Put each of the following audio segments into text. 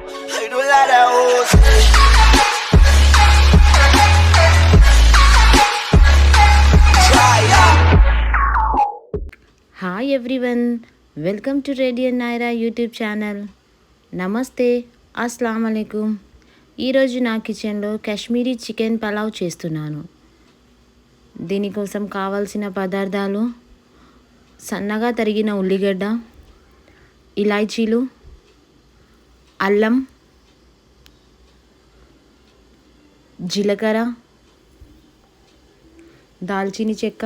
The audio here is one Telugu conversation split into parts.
Hi everyone, welcome to Radiant Naira YouTube channel. నమస్తే, అస్సలాం అలైకుం. ఈరోజు నా కిచెన్లో కాశ్మీరీ చికెన్ పలావ్ చేస్తున్నాను. దీనికోసం కావాల్సిన పదార్థాలు: సన్నగా తరిగిన ఉల్లిగడ్డ, ఇలాచీలు, అల్లం, జీలకర్ర, దాల్చిని చెక్క,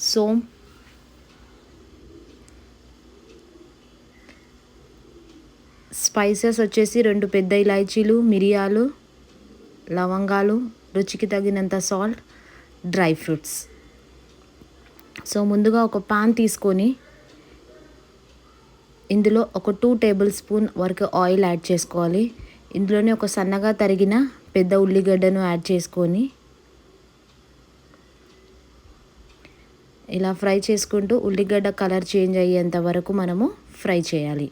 సోంపు, స్పైసెస్ వచ్చేసి 2 పెద్ద ఇలాచీలు, మిరియాలు, లవంగాలు, రుచికి తగినంత సాల్ట్, డ్రై ఫ్రూట్స్. సో ముందుగా ఒక పాన్ తీసుకొని ఇందులో ఒక 2 టేబుల్ స్పూన్ వరకు ఆయిల్ యాడ్ చేసుకోవాలి. ఇందులోనే ఒక సన్నగా తరిగిన పెద్ద ఉల్లిగడ్డను యాడ్ చేసుకొని ఇలా ఫ్రై చేసుకుంటూ ఉల్లిగడ్డ కలర్ చేంజ్ అయ్యేంత వరకు మనము ఫ్రై చేయాలి.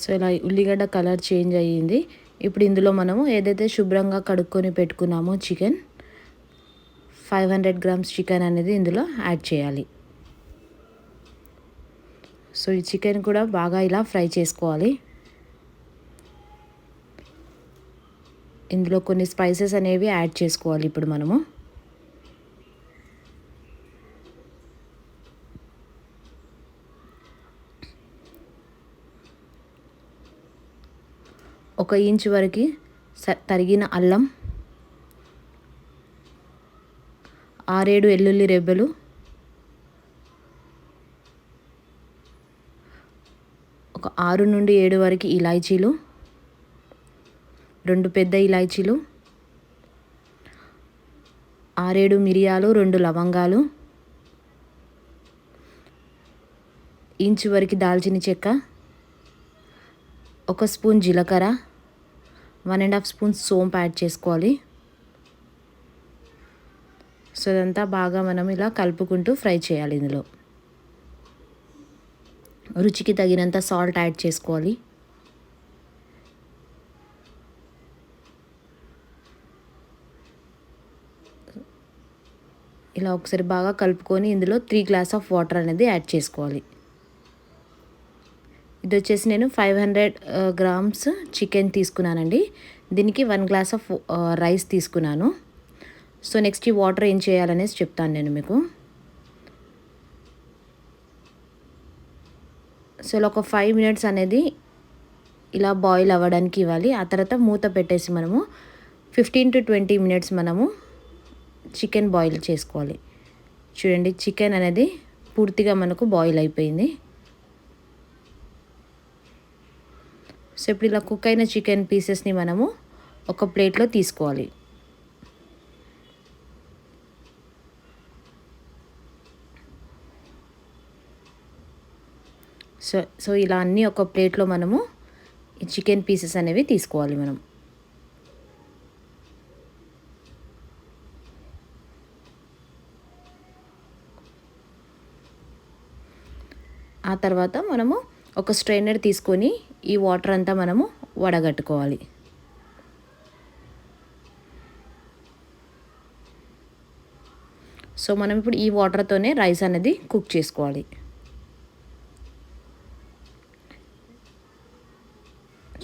సో ఇలా ఉల్లిగడ్డ కలర్ చేంజ్ అయ్యింది. ఇప్పుడు ఇందులో మనము ఏదైతే శుభ్రంగా కడుక్కొని పెట్టుకున్నామో చికెన్ 500 గ్రామ్స్ చికెన్ అనేది ఇందులో యాడ్ చేయాలి. సో ఈ చికెన్ కూడా బాగా ఇలా ఫ్రై చేసుకోవాలి. ఇందులో కొన్ని స్పైసెస్ అనేవి యాడ్ చేసుకోవాలి. ఇప్పుడు మనము ఒక ఇంచు వరకు తరిగిన అల్లం, 6-7 వెల్లుల్లి రెబ్బలు, ఒక 6 నుండి 7 వరకు ఇలాచీలు, 2 పెద్ద ఇలాచీలు, 6-7 మిరియాలు, 2 లవంగాలు, ఇంచు వరకు దాల్చిన చెక్క, 1 స్పూన్ జీలకర్ర, 1.5 స్పూన్ సోంపు యాడ్ చేసుకోవాలి. సో ఇదంతా బాగా మనం ఇలా కలుపుకుంటూ ఫ్రై చేయాలి. ఇందులో రుచికి తగినంత సాల్ట్ యాడ్ చేసుకోవాలి. ఇలా ఒకసారి బాగా కలుపుకొని ఇందులో 3 గ్లాస్ ఆఫ్ వాటర్ అనేది యాడ్ చేసుకోవాలి. ఇది వచ్చేసి నేను 500 గ్రామ్స్ చికెన్ తీసుకున్నానండి. దీనికి 1 గ్లాస్ ఆఫ్ రైస్ తీసుకున్నాను. సో నెక్స్ట్ ఈ వాటర్ ఏం చేయాలనేసి చెప్తాను నేను మీకు. సో ఇలా ఒక 5 మినిట్స్ అనేది ఇలా బాయిల్ అవ్వడానికి ఇవ్వాలి. ఆ తర్వాత మూత పెట్టేసి మనము 15 to 20 మినిట్స్ మనము చికెన్ బాయిల్ చేసుకోవాలి. చూడండి, చికెన్ అనేది పూర్తిగా మనకు బాయిల్ అయిపోయింది. సో ఇప్పుడు ఇలా కుక్ అయిన చికెన్ పీసెస్ని మనము ఒక ప్లేట్లో తీసుకోవాలి. సో ఇలా అన్నీ ఒక ప్లేట్లో మనము ఈ చికెన్ పీసెస్ అనేవి తీసుకోవాలి మనం. ఆ తర్వాత మనము ఒక స్ట్రైనర్ తీసుకొని ఈ వాటర్ అంతా మనము వడగట్టుకోవాలి. సో మనం ఇప్పుడు ఈ వాటర్తోనే రైస్ అనేది కుక్ చేసుకోవాలి.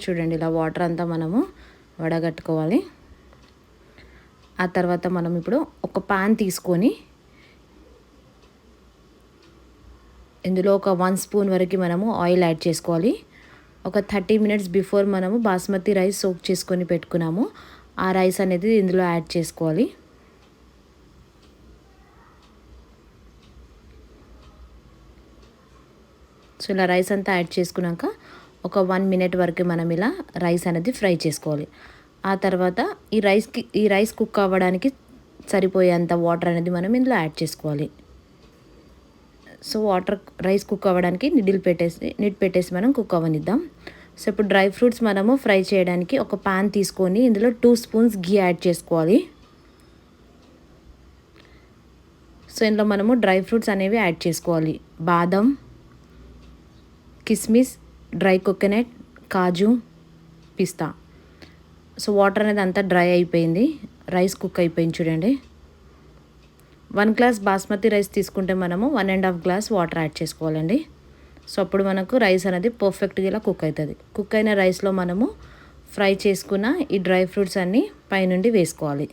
చూడండి, ఇలా వాటర్ అంతా మనము వడగట్టుకోవాలి. ఆ తర్వాత మనం ఇప్పుడు ఒక పాన్ తీసుకొని ఇందులో ఒక 1 స్పూన్ వరకు మనము ఆయిల్ యాడ్ చేసుకోవాలి. ఒక 30 మినిట్స్ బిఫోర్ మనము బాస్మతి రైస్ సోక్ చేసుకొని పెట్టుకున్నాము. ఆ రైస్ అనేది ఇందులో యాడ్ చేసుకోవాలి. సో ఇలా రైస్ అంతా యాడ్ చేసుకున్నాక ఒక 1 మినిట్ వరకు మనం ఇలా రైస్ అనేది ఫ్రై చేసుకోవాలి. ఆ తర్వాత ఈ రైస్ కుక్ అవ్వడానికి సరిపోయేంత వాటర్ అనేది మనం ఇందులో యాడ్ చేసుకోవాలి. సో రైస్ కుక్ అవ్వడానికి నిడ్ పెట్టేసి మనం కుక్ అవ్వనిద్దాం. సో ఇప్పుడు డ్రై ఫ్రూట్స్ మనము ఫ్రై చేయడానికి ఒక పాన్ తీసుకొని ఇందులో 2 స్పూన్స్ ఘీ యాడ్ చేసుకోవాలి. సో ఇందులో మనము డ్రై ఫ్రూట్స్ అనేవి యాడ్ చేసుకోవాలి. బాదం, కిస్మిస్, డ్రై కోకోనట్, కాజు, పిస్తా. సో వాటర్ అనేది అంతా డ్రై అయిపోయింది, రైస్ కుక్ అయిపోయింది చూడండి. 1 గ్లాస్ బాస్మతి రైస్ తీసుకుంటే మనము 1.5 గ్లాస్ వాటర్ యాడ్ చేసుకోవాలండి. సో అప్పుడు మనకు రైస్ అనేది పర్ఫెక్ట్గా ఇలా కుక్ అవుతుంది. కుక్ అయిన రైస్లో మనము ఫ్రై చేసుకున్న ఈ డ్రై ఫ్రూట్స్ అన్నీ పైనుండి వేసుకోవాలి.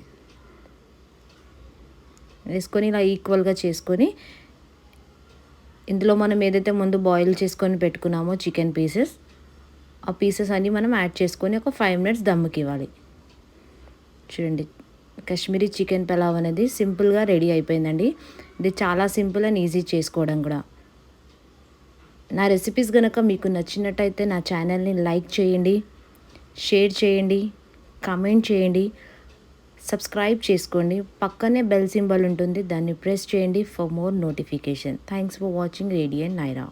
వేసుకొని ఇలా ఈక్వల్గా చేసుకొని ఇందులో మనం ఏదైతే ముందు బాయిల్ చేసుకొని పెట్టుకున్నామో చికెన్ పీసెస్, ఆ పీసెస్ అన్నీ మనం యాడ్ చేసుకొని ఒక 5 మినిట్స్ దమ్ముకి ఇవ్వాలి. చూడండి, కాశ్మీరీ చికెన్ పులావ్ అనేది సింపుల్గా రెడీ అయిపోయిందండి. ఇది చాలా సింపుల్ అండ్ ఈజీ చేసుకోవడం కూడా. నా రెసిపీస్ కనుక మీకు నచ్చినట్టయితే నా ఛానల్ని లైక్ చేయండి, షేర్ చేయండి, కామెంట్ చేయండి, సబ్స్క్రైబ్ చేసుకోండి. పక్కనే బెల్ సింబల్ ఉంటుంది, దాన్ని ప్రెస్ చేయండి for more notification. Thanks for watching radiant Naira.